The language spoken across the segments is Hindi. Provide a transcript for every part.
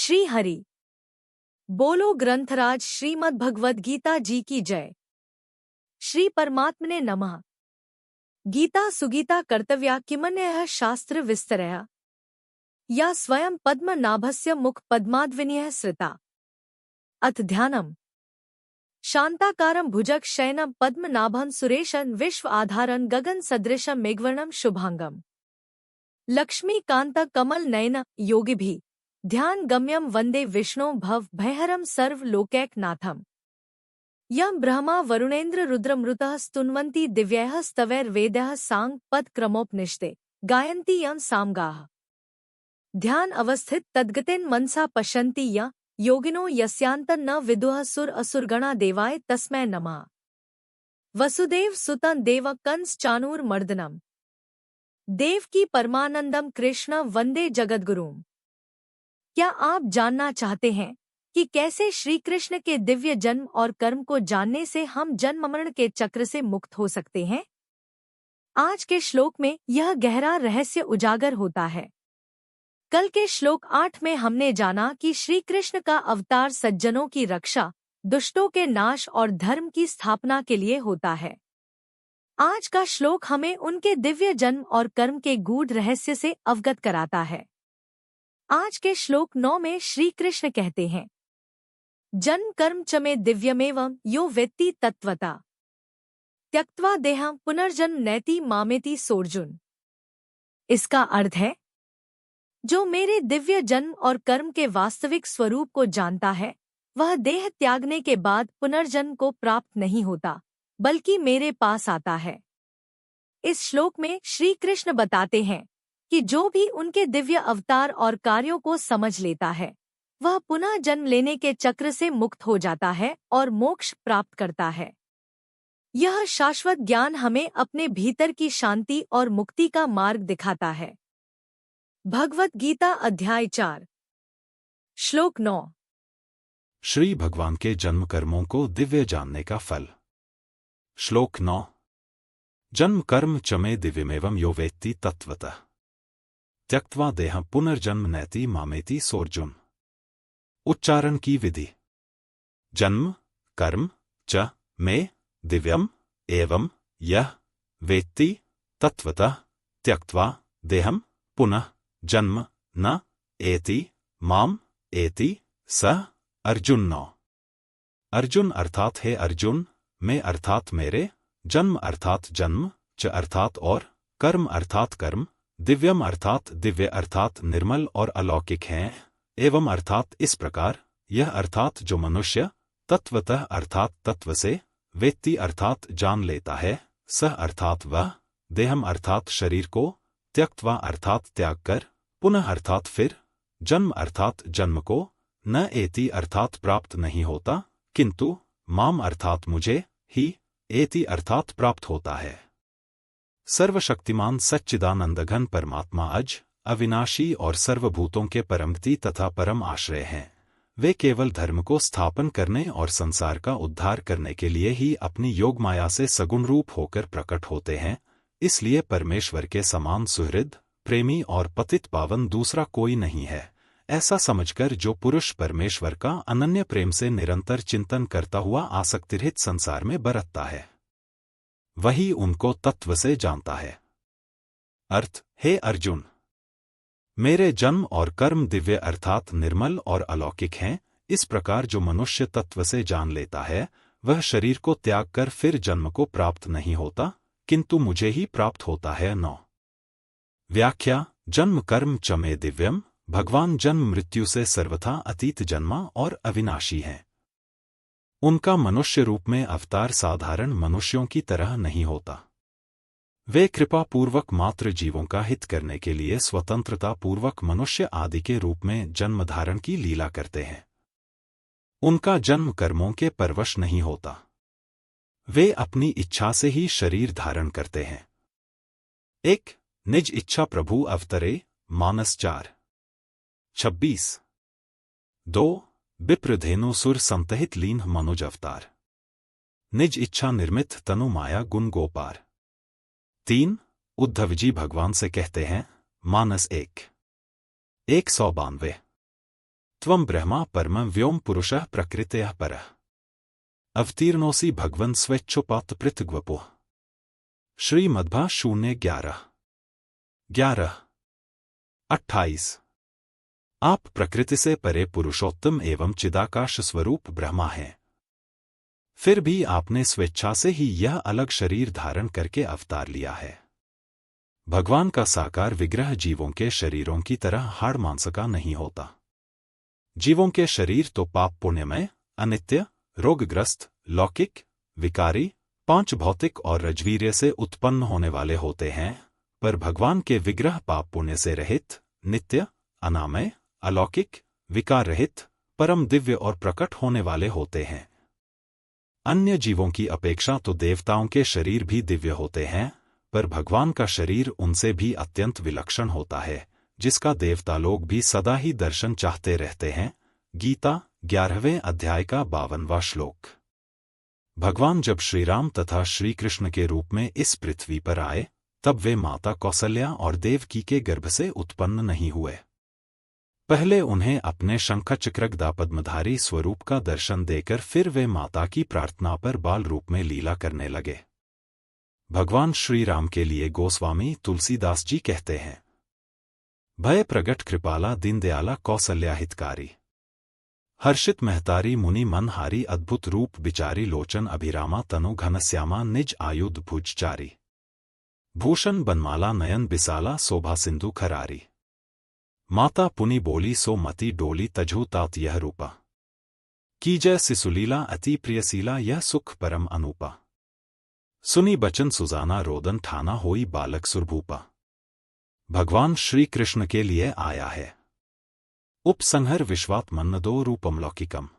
श्री हरि बोलो ग्रंथराज श्रीमद् भगवद गीता जी की जय। श्री परमात्मने नमः। गीता सुगीता कर्तव्या किमन्यः शास्त्र विस्तरया या स्वयं पद्मनाभस्य मुख पद्माद्विनीयः श्रिता। अथ ध्यानम्। शांताकारं भुजग शयनं पद्मनाभं सुरेशं विश्व आधारं गगन सदृशं मेघवर्णं शुभांगम लक्ष्मीकांत कमल नयन योगिभिः ध्यान गम्यम वंदे विष्णु भव भयहरम सर्व लोकैकनाथम। यम ब्रह्मा वरुणेन्द्र रुद्रमृतः स्तुन्वन्ति दिव्यैः स्तवैर्वेदैः सांग पद क्रमोपनिषदे गायन्ति यं सामगाः। ध्यान अवस्थित तद्गतिन मनसा पश्यन्ति य योगिनो यस्यान्तं न विदुः सुर असुरगणा देवाय तस्मै नमः। वसुदेव सुतं देव कंस चाणूर मर्दनम देवकी परमानंदम कृष्ण वंदे जगद्गुरुम। क्या आप जानना चाहते हैं कि कैसे श्री कृष्ण के दिव्य जन्म और कर्म को जानने से हम जन्म मरण के चक्र से मुक्त हो सकते हैं? आज के श्लोक में यह गहरा रहस्य उजागर होता है। कल के श्लोक 8 में हमने जाना कि श्री कृष्ण का अवतार सज्जनों की रक्षा, दुष्टों के नाश और धर्म की स्थापना के लिए होता है। आज का श्लोक हमें उनके दिव्य जन्म और कर्म के गूढ़ रहस्य से अवगत कराता है। आज के श्लोक 9 में श्री कृष्ण कहते हैं, जन्म कर्म च मे दिव्यमेवं यो वेत्ति तत्वता त्यक्त्वा देहं पुनर्जन्म नैति मामेति सोर्जुन। इसका अर्थ है, जो मेरे दिव्य जन्म और कर्म के वास्तविक स्वरूप को जानता है, वह देह त्यागने के बाद पुनर्जन्म को प्राप्त नहीं होता, बल्कि मेरे पास आता है। इस श्लोक में श्री कृष्ण बताते हैं कि जो भी उनके दिव्य अवतार और कार्यों को समझ लेता है, वह पुनः जन्म लेने के चक्र से मुक्त हो जाता है और मोक्ष प्राप्त करता है। यह शाश्वत ज्ञान हमें अपने भीतर की शांति और मुक्ति का मार्ग दिखाता है। भगवद गीता अध्याय 4 श्लोक 9। श्री भगवान के जन्म कर्मों को दिव्य जानने का फल। श्लोक 9। जन्म कर्म च मे दिव्यमेवं यो वेत्ति तत्वतः त्यक्त्वा देह पुनर्जन्म नैति मामेति सोर्जुन। उच्चारण की विधि। जन्म कर्म च मे दिव्यम एवं यह वेत्ति तत्वतः त्यक्त्वा देहम पुनः जन्म न एति माम एति स अर्जुन। 9। अर्जुन अर्थात है अर्जुन, मैं अर्थात मेरे, जन्म अर्थात जन्म, च अर्थात और, कर्म अर्थात कर्म, दिव्यम अर्थात दिव्य अर्थात निर्मल और अलौकिक हैं, एवं अर्थात इस प्रकार, यह अर्थात जो मनुष्य, तत्वतः अर्थात तत्व से, वेत्ति अर्थात जान लेता है, सह अर्थात वह, देहम अर्थात शरीर को, त्यक्त्वा अर्थात त्याग कर, पुनः अर्थात फिर, जन्म अर्थात जन्म को, न एति अर्थात प्राप्त नहीं होता, किंतु माम अर्थात मुझे ही, एति अर्थात प्राप्त होता है। सर्वशक्तिमान सच्चिदानंदघन परमात्मा अज, अविनाशी और सर्वभूतों के परमगति तथा परम आश्रय हैं। वे केवल धर्म को स्थापन करने और संसार का उद्धार करने के लिए ही अपनी योग माया से सगुण रूप होकर प्रकट होते हैं। इसलिए परमेश्वर के समान सुहृद, प्रेमी और पतित पावन दूसरा कोई नहीं है। ऐसा समझकर जो पुरुष परमेश्वर का अनन्य प्रेम से निरंतर चिंतन करता हुआ आसक्तिरहित संसार में बरतता है, वही उनको तत्व से जानता है। अर्थ, हे अर्जुन, मेरे जन्म और कर्म दिव्य अर्थात निर्मल और अलौकिक हैं। इस प्रकार जो मनुष्य तत्व से जान लेता है, वह शरीर को त्याग कर फिर जन्म को प्राप्त नहीं होता, किंतु मुझे ही प्राप्त होता है। 9। व्याख्या। जन्म कर्म च मे दिव्यम। भगवान जन्म मृत्यु से सर्वथा अतीत जन्मा और अविनाशी हैं। उनका मनुष्य रूप में अवतार साधारण मनुष्यों की तरह नहीं होता। वे कृपा पूर्वक मात्र जीवों का हित करने के लिए स्वतंत्रता पूर्वक मनुष्य आदि के रूप में जन्म धारण की लीला करते हैं। उनका जन्म कर्मों के परवश नहीं होता। वे अपनी इच्छा से ही शरीर धारण करते हैं। 1. निज इच्छा प्रभु अवतरे। मानस 4:26। 2. विप्रधेनु सुर संतहित लीन मनुज अवतार। निज इच्छा निर्मित तनु माया गुण गोपार। 3. उद्धव जी भगवान से कहते हैं। मानस 1:192। त्वं ब्रह्मा परमं व्योम पुरुषः प्रकृतेः परः अवतीर्णोऽसि भगवन् स्वेच्छोपात पृथग्वपुः। श्रीमद्भा 0:11-11-28। आप प्रकृति से परे पुरुषोत्तम एवं चिदाकाश स्वरूप ब्रह्मा हैं। फिर भी आपने स्वेच्छा से ही यह अलग शरीर धारण करके अवतार लिया है। भगवान का साकार विग्रह जीवों के शरीरों की तरह हाड़ मांस का नहीं होता। जीवों के शरीर तो पाप पुण्यमय, अनित्य, रोगग्रस्त, लौकिक, विकारी, पांच भौतिक और रजवीर्य से उत्पन्न होने वाले होते हैं, पर भगवान के विग्रह पाप पुण्य से रहित, नित्य, अनामय, अलौकिक, विकार रहित, परम दिव्य और प्रकट होने वाले होते हैं। अन्य जीवों की अपेक्षा तो देवताओं के शरीर भी दिव्य होते हैं, पर भगवान का शरीर उनसे भी अत्यंत विलक्षण होता है, जिसका देवता लोग भी सदा ही दर्शन चाहते रहते हैं। गीता 11वें अध्याय का 52वां श्लोक। भगवान जब श्रीराम तथा श्री कृष्ण के रूप में इस पृथ्वी पर आए, तब वे माता कौसल्या और देवकी के गर्भ से उत्पन्न नहीं हुए। पहले उन्हें अपने शंखचक्रगदा पद्मधारी स्वरूप का दर्शन देकर फिर वे माता की प्रार्थना पर बाल रूप में लीला करने लगे। भगवान श्री राम के लिए गोस्वामी तुलसीदास जी कहते हैं, भय प्रगट कृपाला दीनदयाला कौसल्या हितकारी, हर्षित महतारी मुनि मनहारी अद्भुत रूप बिचारी लोचन अभिरामा तनु घनश्यामा निज आयुध भुजचारी, भूषण बनमाला नयन बिसाला शोभा सिंधु खरारी, माता पुनि बोली सो मति डोली तजहु तात यह रूपा, कीजय सिसुलीला अति प्रियसीला यह सुख परम अनूपा, सुनी बचन सुजाना रोदन ठाना होई बालक सुरभूपा। भगवान श्री कृष्ण के लिए आया है। उपसंहर विश्वात्मन्नदो रूपम लौकिकम,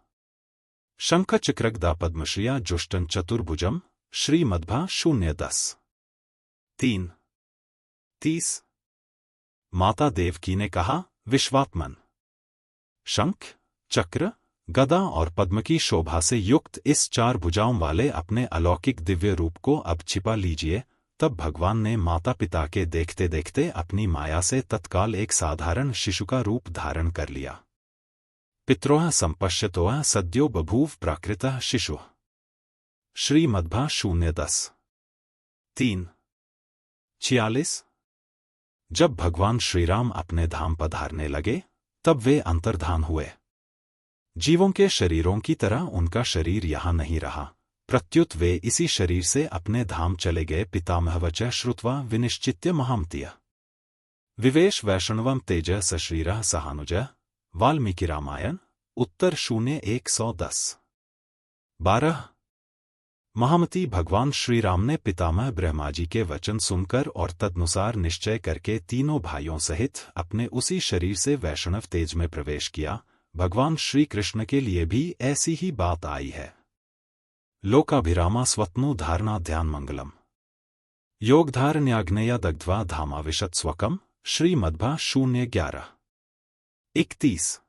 शंख चक्रगदा पद्मश्रिया जुष्टन चतुर्भुजम। श्रीमद्भा 0:10। 3:30। माता देवकी ने कहा, विश्वात्मन, शंख, चक्र, गदा और पद्म की शोभा से युक्त इस 4 भुजाओं वाले अपने अलौकिक दिव्य रूप को अब छिपा लीजिए। तब भगवान ने माता पिता के देखते देखते अपनी माया से तत्काल एक साधारण शिशु का रूप धारण कर लिया। पित्रोः संपश्यतोः सद्यो बभूव प्राकृतः शिशुः। श्रीमद्भा 0:10। 3:46। जब भगवान श्रीराम अपने धाम पधारने लगे, तब वे अंतर्धान हुए। जीवों के शरीरों की तरह उनका शरीर यहाँ नहीं रहा, प्रत्युत वे इसी शरीर से अपने धाम चले गए। पितामहवचः श्रुत्वा विनिश्चित्य महामतीय विवेश वैष्णवम तेजः सश्रीरः सहानुजः। वाल्मीकि रामायण उत्तर 0:110। 12। महामती भगवान श्रीराम ने पितामह ब्रह्मा जी के वचन सुनकर और तदनुसार निश्चय करके तीनों भाइयों सहित अपने उसी शरीर से वैष्णव तेज में प्रवेश किया। भगवान श्री कृष्ण के लिए भी ऐसी ही बात आई है। लोकाभिरामा स्वप्नो धारणा ध्यान मंगलम, योगधारण्याग्नेया दग्ध्वा धामाविशत स्वकम। श्रीमद्भा 0:11। 31।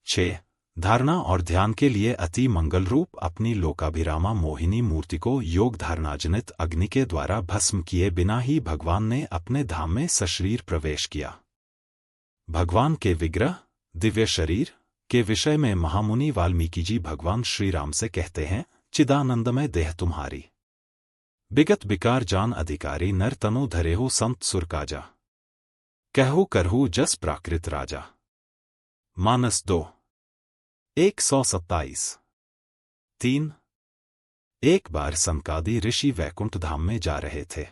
6। धारणा और ध्यान के लिए अति मंगल रूप अपनी लोकाभिरामा मोहिनी मूर्ति को योग धारणाजनित अग्नि के द्वारा भस्म किए बिना ही भगवान ने अपने धाम में सशरीर प्रवेश किया। भगवान के विग्रह, दिव्य शरीर के विषय में महामुनि वाल्मीकि जी भगवान श्रीराम से कहते हैं, चिदानंदमय देह तुम्हारी, बिगत बिकार जान अधिकारी नर तनु धरेहु संत सुर काजा, कहु करहु जस प्राकृत राजा। मानस 2:127। 3। एक बार सनकादि ऋषि वैकुंठ धाम में जा रहे थे।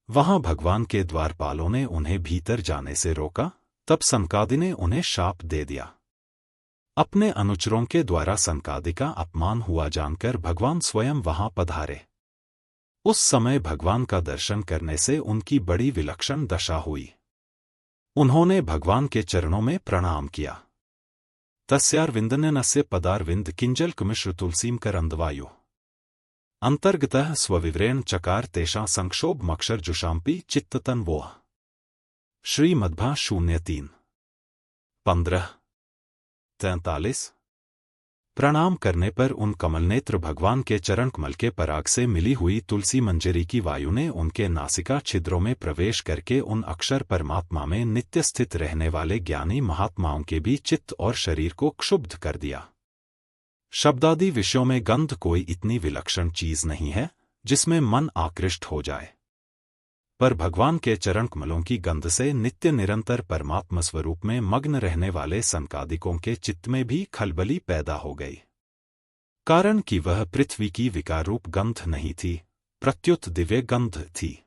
वहां भगवान के द्वारपालों ने उन्हें भीतर जाने से रोका। तब सनकादि ने उन्हें शाप दे दिया। अपने अनुचरों के द्वारा सनकादि का अपमान हुआ जानकर भगवान स्वयं वहां पधारे। उस समय भगवान का दर्शन करने से उनकी बड़ी विलक्षण दशा हुई। उन्होंने भगवान के चरणों में प्रणाम किया। तस्यारविंदनस्य पदारविंद किंजलकुमिश्र तुलसीम करंदवायु अंतर्गतः स्वविवरेण चकार तेषा संक्षोभ मक्षर जुषाम्पि चित्ततन वोह। श्रीमद्भा 0:3। 15:43। प्रणाम करने पर उन कमलनेत्र भगवान के चरण कमल के पराग से मिली हुई तुलसी मंजरी की वायु ने उनके नासिका छिद्रों में प्रवेश करके उन अक्षर परमात्मा में नित्य स्थित रहने वाले ज्ञानी महात्माओं के भी चित्त और शरीर को क्षुब्ध कर दिया। शब्दादि विषयों में गंध कोई इतनी विलक्षण चीज नहीं है जिसमें मन आकृष्ट हो जाए, पर भगवान के चरण कमलों की गंध से नित्य निरंतर परमात्मा स्वरूप में मग्न रहने वाले संकादिकों के चित्त में भी खलबली पैदा हो गई। कारण कि वह पृथ्वी की विकार रूप गंध नहीं थी, प्रत्युत दिव्य गंध थी।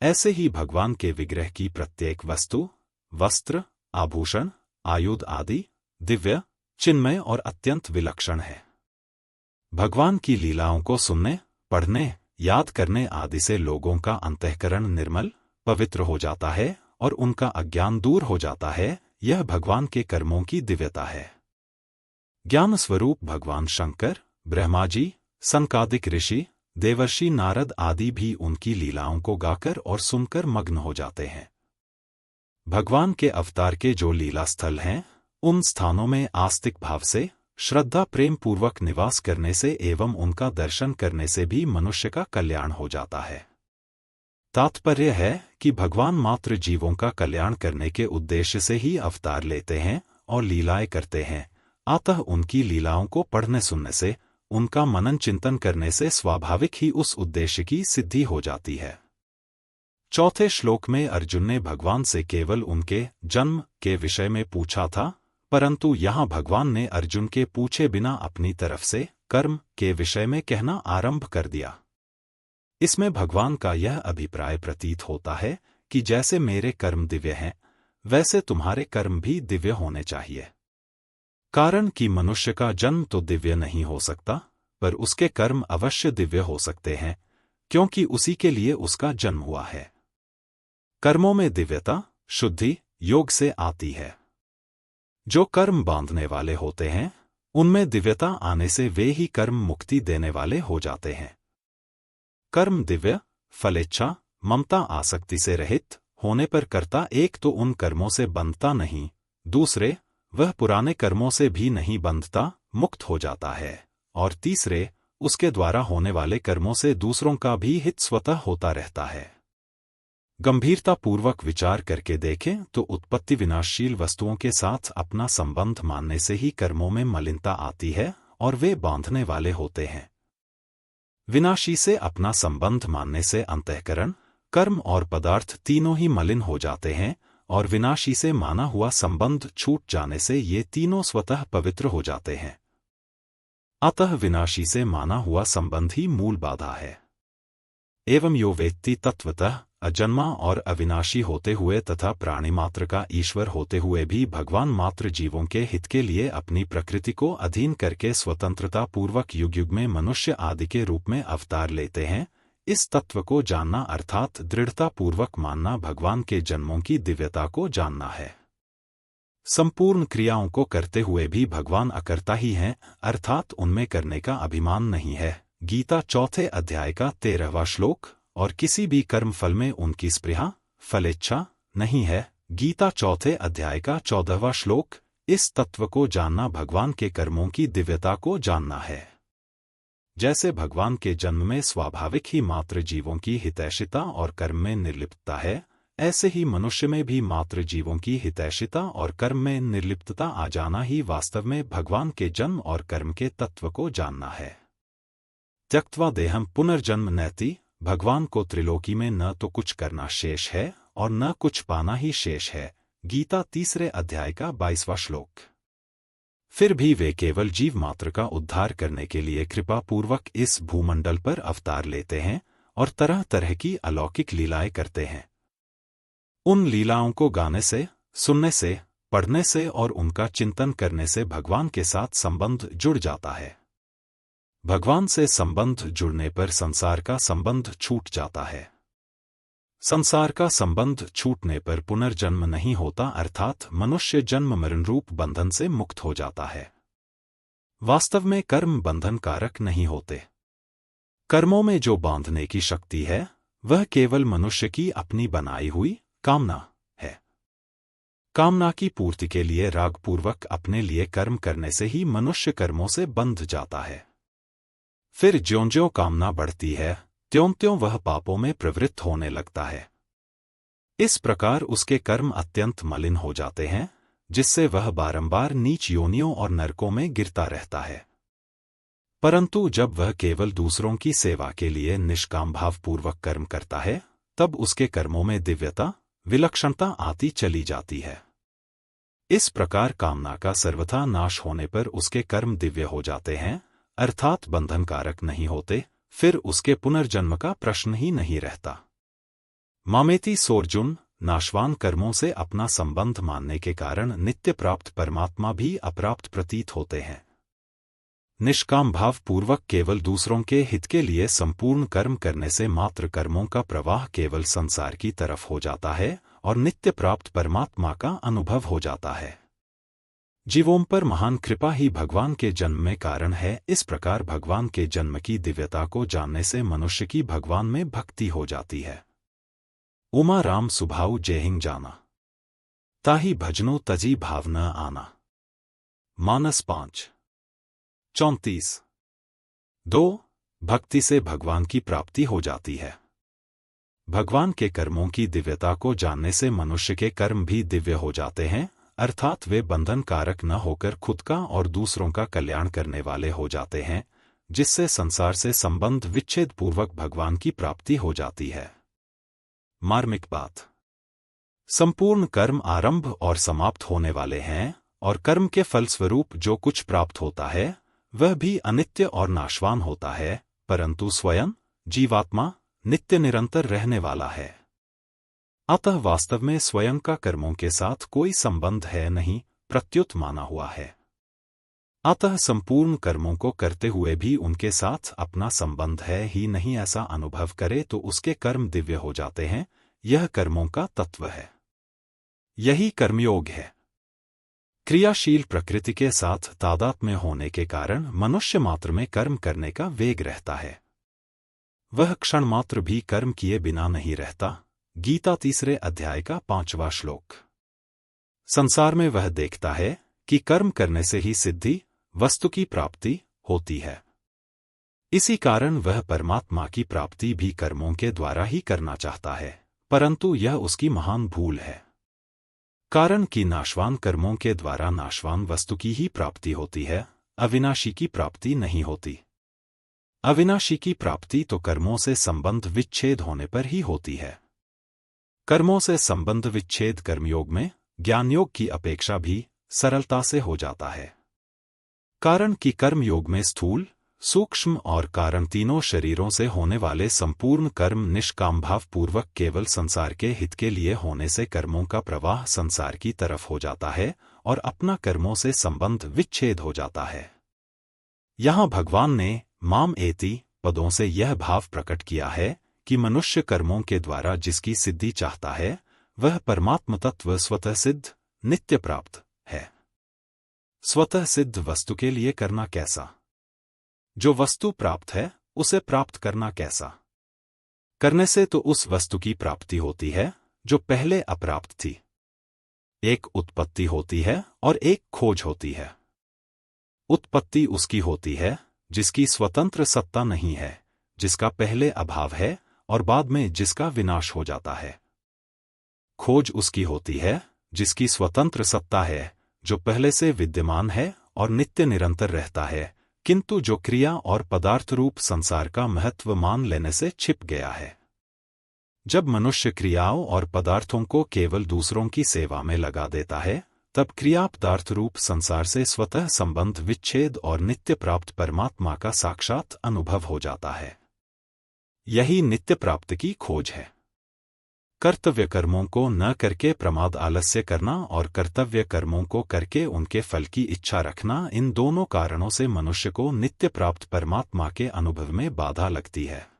ऐसे ही भगवान के विग्रह की प्रत्येक वस्तु, वस्त्र, आभूषण, आयुध आदि दिव्य, चिन्मय और अत्यंत विलक्षण है। भगवान की लीलाओं को सुनने, पढ़ने, याद करने आदि से लोगों का अंतःकरण निर्मल, पवित्र हो जाता है और उनका अज्ञान दूर हो जाता है। यह भगवान के कर्मों की दिव्यता है। ज्ञान स्वरूप भगवान शंकर, ब्रह्मा जी, संकादिक ऋषि, देवर्षि नारद आदि भी उनकी लीलाओं को गाकर और सुनकर मग्न हो जाते हैं। भगवान के अवतार के जो लीला स्थल हैं, उन स्थानों में आस्तिक भाव से, श्रद्धा प्रेम पूर्वक निवास करने से एवं उनका दर्शन करने से भी मनुष्य का कल्याण हो जाता है। तात्पर्य है कि भगवान मात्र जीवों का कल्याण करने के उद्देश्य से ही अवतार लेते हैं और लीलाएं करते हैं। अतः उनकी लीलाओं को पढ़ने सुनने से, उनका मनन चिंतन करने से स्वाभाविक ही उस उद्देश्य की सिद्धि हो जाती है। चौथे श्लोक में अर्जुन ने भगवान से केवल उनके जन्म के विषय में पूछा था, परंतु यहाँ भगवान ने अर्जुन के पूछे बिना अपनी तरफ से कर्म के विषय में कहना आरंभ कर दिया। इसमें भगवान का यह अभिप्राय प्रतीत होता है कि जैसे मेरे कर्म दिव्य हैं, वैसे तुम्हारे कर्म भी दिव्य होने चाहिए। कारण कि मनुष्य का जन्म तो दिव्य नहीं हो सकता, पर उसके कर्म अवश्य दिव्य हो सकते हैं, क्योंकि उसी के लिए उसका जन्म हुआ है। कर्मों में दिव्यता, शुद्धि, योग से आती है। जो कर्म बांधने वाले होते हैं, उनमें दिव्यता आने से वे ही कर्म मुक्ति देने वाले हो जाते हैं। कर्म दिव्य, फलेच्छा, ममता आसक्ति से रहित होने पर कर्ता एक तो उन कर्मों से बंधता नहीं, दूसरे वह पुराने कर्मों से भी नहीं बंधता, मुक्त हो जाता है, और तीसरे उसके द्वारा होने वाले कर्मों से दूसरों का भी हित स्वतः होता रहता है। गंभीरतापूर्वक विचार करके देखें तो उत्पत्ति विनाशशील वस्तुओं के साथ अपना संबंध मानने से ही कर्मों में मलिनता आती है और वे बांधने वाले होते हैं। विनाशी से अपना संबंध मानने से अंतःकरण, कर्म और पदार्थ तीनों ही मलिन हो जाते हैं, और विनाशी से माना हुआ संबंध छूट जाने से ये तीनों स्वतः पवित्र हो जाते हैं। अतः विनाशी से माना हुआ संबंध ही मूल बाधा है। एवं यो वेत्ति तत्वतः अजन्मा और अविनाशी होते हुए तथा प्राणी मात्र का ईश्वर होते हुए भी भगवान मात्र जीवों के हित के लिए अपनी प्रकृति को अधीन करके स्वतंत्रता पूर्वक युग युग में मनुष्य आदि के रूप में अवतार लेते हैं। इस तत्व को जानना अर्थात दृढ़ता पूर्वक मानना भगवान के जन्मों की दिव्यता को जानना है। संपूर्ण क्रियाओं को करते हुए भी भगवान अकर्ता ही हैं, अर्थात उनमें करने का अभिमान नहीं है। गीता चौथे अध्याय का 13वां श्लोक। और किसी भी कर्म फल में उनकी स्पृहा, फलेच्छा नहीं है। गीता चौथे अध्याय का 14वां श्लोक। इस तत्व को जानना भगवान के कर्मों की दिव्यता को जानना है। जैसे भगवान के जन्म में स्वाभाविक ही मात्र जीवों की हितैषिता और कर्म में निर्लिप्तता है, ऐसे ही मनुष्य में भी मात्र जीवों की हितैषिता और कर्म में निर्लिप्तता आ जाना ही वास्तव में भगवान के जन्म और कर्म के तत्व को जानना है। त्यक्त्वा देहम पुनर्जन्म नैति। भगवान को त्रिलोकी में न तो कुछ करना शेष है और न कुछ पाना ही शेष है। गीता तीसरे अध्याय का 22वां श्लोक। फिर भी वे केवल जीव मात्र का उद्धार करने के लिए कृपा पूर्वक इस भूमंडल पर अवतार लेते हैं और तरह तरह की अलौकिक लीलाएं करते हैं। उन लीलाओं को गाने से, सुनने से, पढ़ने से और उनका चिंतन करने से भगवान के साथ संबंध जुड़ जाता है। भगवान से संबंध जुड़ने पर संसार का संबंध छूट जाता है। संसार का संबंध छूटने पर पुनर्जन्म नहीं होता, अर्थात मनुष्य जन्म मरण रूप बंधन से मुक्त हो जाता है। वास्तव में कर्म बंधन कारक नहीं होते। कर्मों में जो बांधने की शक्ति है, वह केवल मनुष्य की अपनी बनाई हुई कामना है। कामना की पूर्ति के लिए रागपूर्वक अपने लिए कर्म करने से ही मनुष्य कर्मों से बंध जाता है। फिर ज्यों-ज्यों कामना बढ़ती है, त्यों-त्यों वह पापों में प्रवृत्त होने लगता है। इस प्रकार उसके कर्म अत्यंत मलिन हो जाते हैं, जिससे वह बारंबार नीच योनियों और नरकों में गिरता रहता है। परंतु जब वह केवल दूसरों की सेवा के लिए निष्काम भावपूर्वक कर्म करता है, तब उसके कर्मों में दिव्यता, विलक्षणता आती चली जाती है। इस प्रकार कामना का सर्वथा नाश होने पर उसके कर्म दिव्य हो जाते हैं, अर्थात बंधनकारक नहीं होते, फिर उसके पुनर्जन्म का प्रश्न ही नहीं रहता। मामेति सोर्जुन, नाशवान कर्मों से अपना संबंध मानने के कारण नित्य प्राप्त परमात्मा भी अप्राप्त प्रतीत होते हैं। निष्काम भाव पूर्वक केवल दूसरों के हित के लिए संपूर्ण कर्म करने से मात्र कर्मों का प्रवाह केवल संसार की तरफ हो जाता है और नित्य प्राप्त परमात्मा का अनुभव हो जाता है। जीवों पर महान कृपा ही भगवान के जन्म में कारण है। इस प्रकार भगवान के जन्म की दिव्यता को जानने से मनुष्य की भगवान में भक्ति हो जाती है। उमा राम सुभाऊ जेहिंग जाना, ताही भजनो तजी भाव न आना। मानस 5:34। 2. भक्ति से भगवान की प्राप्ति हो जाती है। भगवान के कर्मों की दिव्यता को जानने से मनुष्य के कर्म भी दिव्य हो जाते हैं, अर्थात वे बंधन कारक न होकर खुद का और दूसरों का कल्याण करने वाले हो जाते हैं, जिससे संसार से संबंध विच्छेद पूर्वक भगवान की प्राप्ति हो जाती है। मार्मिक बात। संपूर्ण कर्म आरंभ और समाप्त होने वाले हैं, और कर्म के फलस्वरूप जो कुछ प्राप्त होता है वह भी अनित्य और नाशवान होता है, परंतु स्वयं जीवात्मा नित्य निरंतर रहने वाला है। अतः वास्तव में स्वयं का कर्मों के साथ कोई संबंध है नहीं, प्रत्युत माना हुआ है। अतः संपूर्ण कर्मों को करते हुए भी उनके साथ अपना संबंध है ही नहीं, ऐसा अनुभव करे तो उसके कर्म दिव्य हो जाते हैं। यह कर्मों का तत्व है। यही कर्मयोग है। क्रियाशील प्रकृति के साथ तादात्म्य होने के कारण मनुष्य मात्र में कर्म करने का वेग रहता है। वह क्षण मात्र भी कर्म किए बिना नहीं रहता। गीता 3 अध्याय का 5वां श्लोक। संसार में वह देखता है कि कर्म करने से ही सिद्धि, वस्तु की प्राप्ति होती है। इसी कारण वह परमात्मा की प्राप्ति भी कर्मों के द्वारा ही करना चाहता है, परंतु यह उसकी महान भूल है। कारण कि नाशवान कर्मों के द्वारा नाशवान वस्तु की ही प्राप्ति होती है, अविनाशी की प्राप्ति नहीं होती। अविनाशी की प्राप्ति तो कर्मों से संबंध विच्छेद होने पर ही होती है। कर्मों से संबंध विच्छेद कर्मयोग में ज्ञानयोग की अपेक्षा भी सरलता से हो जाता है। कारण कि कर्मयोग में स्थूल, सूक्ष्म और कारण तीनों शरीरों से होने वाले संपूर्ण कर्म निष्काम भाव पूर्वक केवल संसार के हित के लिए होने से कर्मों का प्रवाह संसार की तरफ हो जाता है और अपना कर्मों से संबंध विच्छेद हो जाता है। यहाँ भगवान ने माम एति पदों से यह भाव प्रकट किया है कि मनुष्य कर्मों के द्वारा जिसकी सिद्धि चाहता है वह परमात्म तत्व स्वतः सिद्ध नित्य प्राप्त है। स्वतः सिद्ध वस्तु के लिए करना कैसा? जो वस्तु प्राप्त है उसे प्राप्त करना कैसा? करने से तो उस वस्तु की प्राप्ति होती है जो पहले अप्राप्त थी। एक उत्पत्ति होती है और एक खोज होती है। उत्पत्ति उसकी होती है जिसकी स्वतंत्र सत्ता नहीं है, जिसका पहले अभाव है और बाद में जिसका विनाश हो जाता है। खोज उसकी होती है जिसकी स्वतंत्र सत्ता है, जो पहले से विद्यमान है और नित्य निरंतर रहता है, किंतु जो क्रिया और पदार्थ रूप संसार का महत्व मान लेने से छिप गया है। जब मनुष्य क्रियाओं और पदार्थों को केवल दूसरों की सेवा में लगा देता है, तब क्रिया पदार्थ रूप संसार से स्वतः संबंध विच्छेद और नित्य प्राप्त परमात्मा का साक्षात अनुभव हो जाता है। यही नित्य प्राप्त की खोज है। कर्तव्य कर्मों को न करके प्रमाद आलस्य करना और कर्तव्य कर्मों को करके उनके फल की इच्छा रखना, इन दोनों कारणों से मनुष्य को नित्य प्राप्त परमात्मा के अनुभव में बाधा लगती है।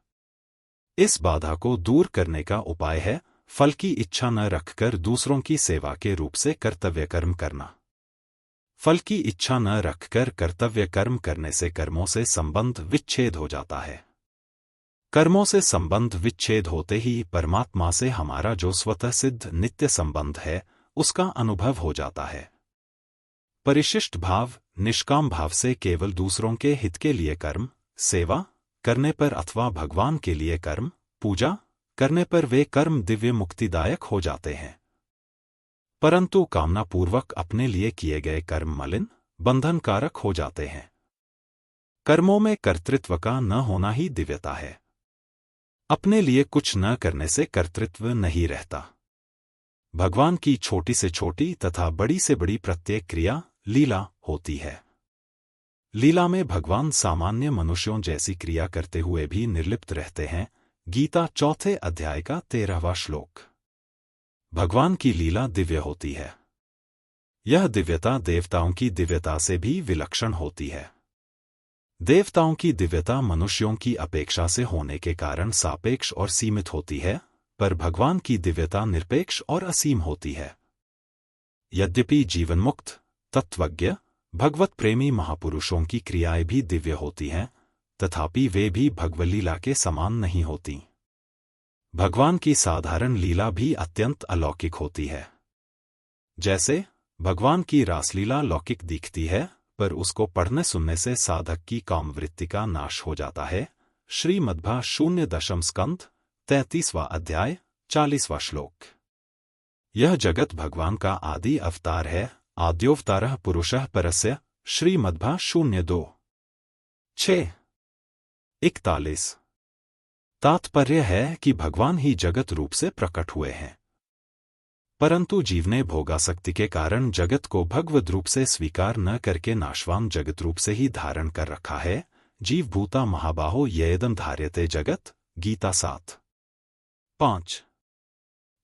इस बाधा को दूर करने का उपाय है फल की इच्छा न रखकर दूसरों की सेवा के रूप से कर्तव्य कर्म करना। फल की इच्छा न रखकर कर्तव्य कर्म करने से कर्मों से संबंध विच्छेद हो जाता है। कर्मों से संबंध विच्छेद होते ही परमात्मा से हमारा जो स्वतः सिद्ध नित्य संबंध है उसका अनुभव हो जाता है। परिशिष्ट भाव, निष्काम भाव से केवल दूसरों के हित के लिए कर्म, सेवा करने पर अथवा भगवान के लिए कर्म, पूजा करने पर वे कर्म दिव्य मुक्तिदायक हो जाते हैं। परंतु कामनापूर्वक अपने लिए किए गए कर्म मलिन, बंधनकारक हो जाते हैं। कर्मों में कर्तृत्व का न होना ही दिव्यता है। अपने लिए कुछ न करने से कर्तृत्व नहीं रहता। भगवान की छोटी से छोटी तथा बड़ी से बड़ी प्रत्येक क्रिया लीला होती है। लीला में भगवान सामान्य मनुष्यों जैसी क्रिया करते हुए भी निर्लिप्त रहते हैं। गीता 4 अध्याय का 13वां श्लोक। भगवान की लीला दिव्य होती है। यह दिव्यता देवताओं की दिव्यता से भी विलक्षण होती है। देवताओं की दिव्यता मनुष्यों की अपेक्षा से होने के कारण सापेक्ष और सीमित होती है, पर भगवान की दिव्यता निरपेक्ष और असीम होती है। यद्यपि जीवनमुक्त, तत्वज्ञ, भगवत प्रेमी महापुरुषों की क्रियाएं भी दिव्य होती हैं, तथापि वे भी भगवलीला के समान नहीं होती। भगवान की साधारण लीला भी अत्यंत अलौकिक होती है। जैसे भगवान की रासलीला लौकिक दिखती है, पर उसको पढ़ने सुनने से साधक की कामवृत्ति का नाश हो जाता है। श्रीमद्भागवत 0 स्कंध 33वां अध्याय 40वां श्लोक। यह जगत भगवान का आदि अवतार है। आद्योवतारः पुरुषः परस्य। श्रीमद्भागवत 0:2-6 41। तात्पर्य है कि भगवान ही जगत रूप से प्रकट हुए हैं, परंतु जीव ने भोगासक्ति के कारण जगत को भगवद रूप से स्वीकार न करके नाशवान जगत रूप से ही धारण कर रखा है। जीव भूता महाबाहो येदम धार्यते जगत। गीता 7:5।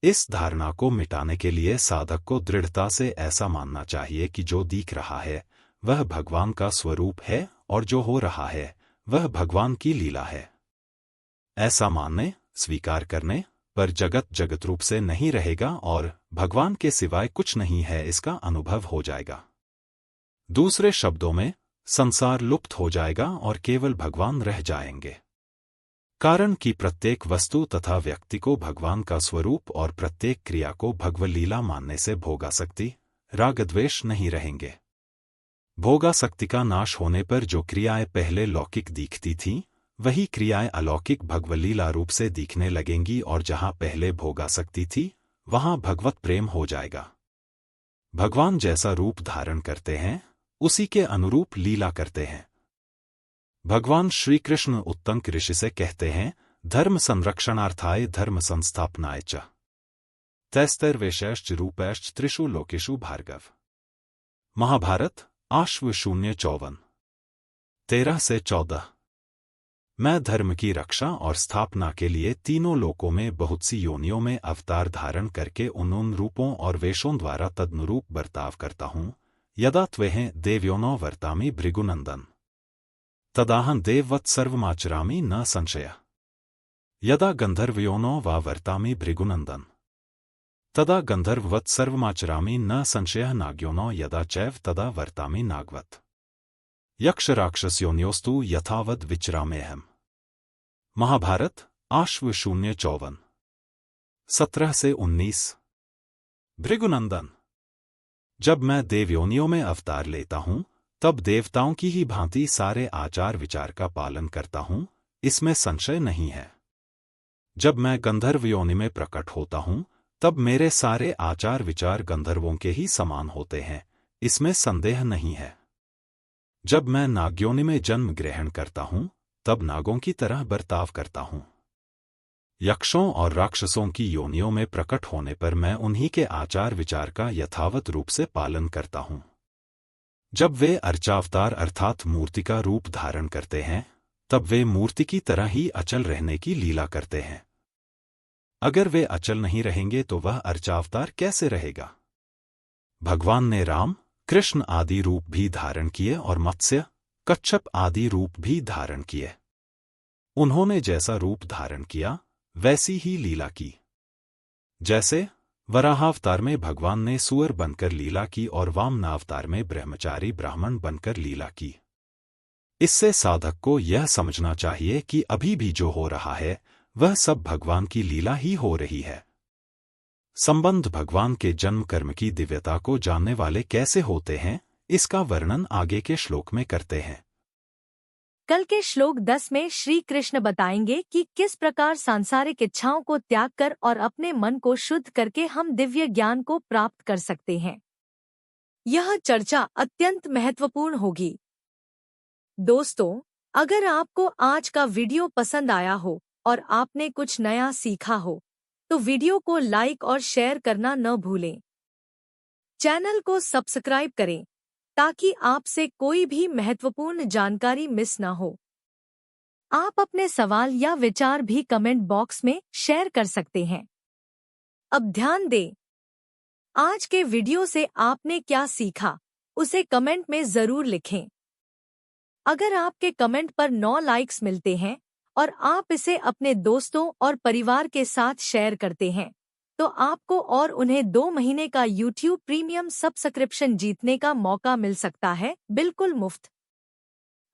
इस धारणा को मिटाने के लिए साधक को दृढ़ता से ऐसा मानना चाहिए कि जो दिख रहा है वह भगवान का स्वरूप है और जो हो रहा है वह भगवान की लीला है। ऐसा मानने, स्वीकार करने पर जगत जगत रूप से नहीं रहेगा और भगवान के सिवाय कुछ नहीं है, इसका अनुभव हो जाएगा। दूसरे शब्दों में, संसार लुप्त हो जाएगा और केवल भगवान रह जाएंगे। कारण कि प्रत्येक वस्तु तथा व्यक्ति को भगवान का स्वरूप और प्रत्येक क्रिया को भगवलीला मानने से भोगासक्ति, रागद्वेष नहीं रहेंगे। भोगासक्ति का नाश होने पर जो क्रियाएं पहले लौकिक दिखती थीं, वही क्रियाएं अलौकिक भगवलीला रूप से दिखने लगेंगी और जहां पहले भोगासक्ति थी वहां भगवत प्रेम हो जाएगा। भगवान जैसा रूप धारण करते हैं उसी के अनुरूप लीला करते हैं। भगवान श्री कृष्ण उत्तंक ऋषि से कहते हैं, धर्म संरक्षणार्थाय धर्म संस्थापनाय च तैस्तैर्वेशैश्च रूपैश्च त्रिषु लोकेषु भार्गव। महाभारत आश्व 0:54 13-14। मैं धर्म की रक्षा और स्थापना के लिए तीनों लोकों में बहुत सी योनियों में अवतार धारण करके उन रूपों और वेशों द्वारा तदनुरूप बर्ताव करता हूँ। यदा त्वेह देवयोनो वर्तामि भृगुनंदन तदाहं देववत् सर्वमाचरामि न संशय। यदा गंधर्वयोनो वा वर्तामि भृगुनंदन तदा गंधर्ववत् सर्वमाचरामि न संशयः। नाग्योनो यदा चैव तदा वर्तामि नागवत्। यक्ष राक्षसयोन्योस्तु यथावद विचराम्यहम्। महाभारत आश्व 0:54 17-19। भृगुनंदन। जब मैं देवयोनियों में अवतार लेता हूं तब देवताओं की ही भांति सारे आचार विचार का पालन करता हूं, इसमें संशय नहीं है। जब मैं गंधर्व योनि में प्रकट होता हूं तब मेरे सारे आचार विचार गंधर्वों के ही समान होते हैं, इसमें संदेह नहीं है। जब मैं नागयोनि में जन्म ग्रहण करता हूं तब नागों की तरह बर्ताव करता हूं। यक्षों और राक्षसों की योनियों में प्रकट होने पर मैं उन्हीं के आचार विचार का यथावत रूप से पालन करता हूं। जब वे अर्चावतार अर्थात मूर्ति का रूप धारण करते हैं तब वे मूर्ति की तरह ही अचल रहने की लीला करते हैं। अगर वे अचल नहीं रहेंगे तो वह अर्चावतार कैसे रहेगा? भगवान ने राम, कृष्ण आदि रूप भी धारण किए और मत्स्य, कच्छप आदि रूप भी धारण किए। उन्होंने जैसा रूप धारण किया वैसी ही लीला की। जैसे वराहावतार में भगवान ने सुअर बनकर लीला की और वामनावतार में ब्रह्मचारी ब्राह्मण बनकर लीला की। इससे साधक को यह समझना चाहिए कि अभी भी जो हो रहा है वह सब भगवान की लीला ही हो रही है। संबंध भगवान के जन्म कर्म की दिव्यता को जानने वाले कैसे होते हैं, इसका वर्णन आगे के श्लोक में करते हैं। कल के श्लोक 10 में श्री कृष्ण बताएंगे कि किस प्रकार सांसारिक इच्छाओं को त्याग कर और अपने मन को शुद्ध करके हम दिव्य ज्ञान को प्राप्त कर सकते हैं। यह चर्चा अत्यंत महत्वपूर्ण होगी। दोस्तों, अगर आपको आज का वीडियो पसंद आया हो और आपने कुछ नया सीखा हो, तो वीडियो को लाइक और शेयर करना न भूलें। चैनल को सब्सक्राइब करें ताकि आपसे कोई भी महत्वपूर्ण जानकारी मिस न हो। आप अपने सवाल या विचार भी कमेंट बॉक्स में शेयर कर सकते हैं। अब ध्यान दें, आज के वीडियो से आपने क्या सीखा, उसे कमेंट में जरूर लिखें। अगर आपके कमेंट पर 9 लाइक्स मिलते हैं और आप इसे अपने दोस्तों और परिवार के साथ शेयर करते हैं, तो आपको और उन्हें 2 महीने का YouTube प्रीमियम सब्सक्रिप्शन जीतने का मौका मिल सकता है, बिल्कुल मुफ्त।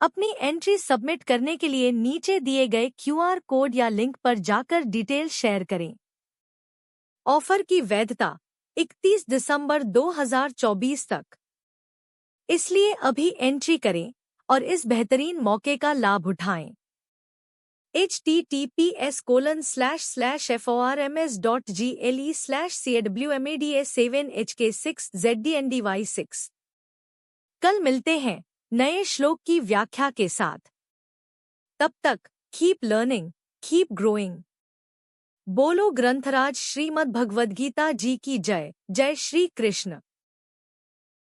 अपनी एंट्री सबमिट करने के लिए नीचे दिए गए QR कोड या लिंक पर जाकर डिटेल शेयर करें। ऑफर की वैधता 31 दिसंबर 2024 तक, इसलिए अभी एंट्री करें और इस बेहतरीन मौके का लाभ उठाएं। https://formsgle/cwmada7hk6zdndy6। कल मिलते हैं नए श्लोक की व्याख्या के साथ। तब तक कीप लर्निंग, कीप ग्रोइंग। बोलो ग्रंथराज श्रीमद् भगवद गीता जी की जय। जय श्री कृष्ण।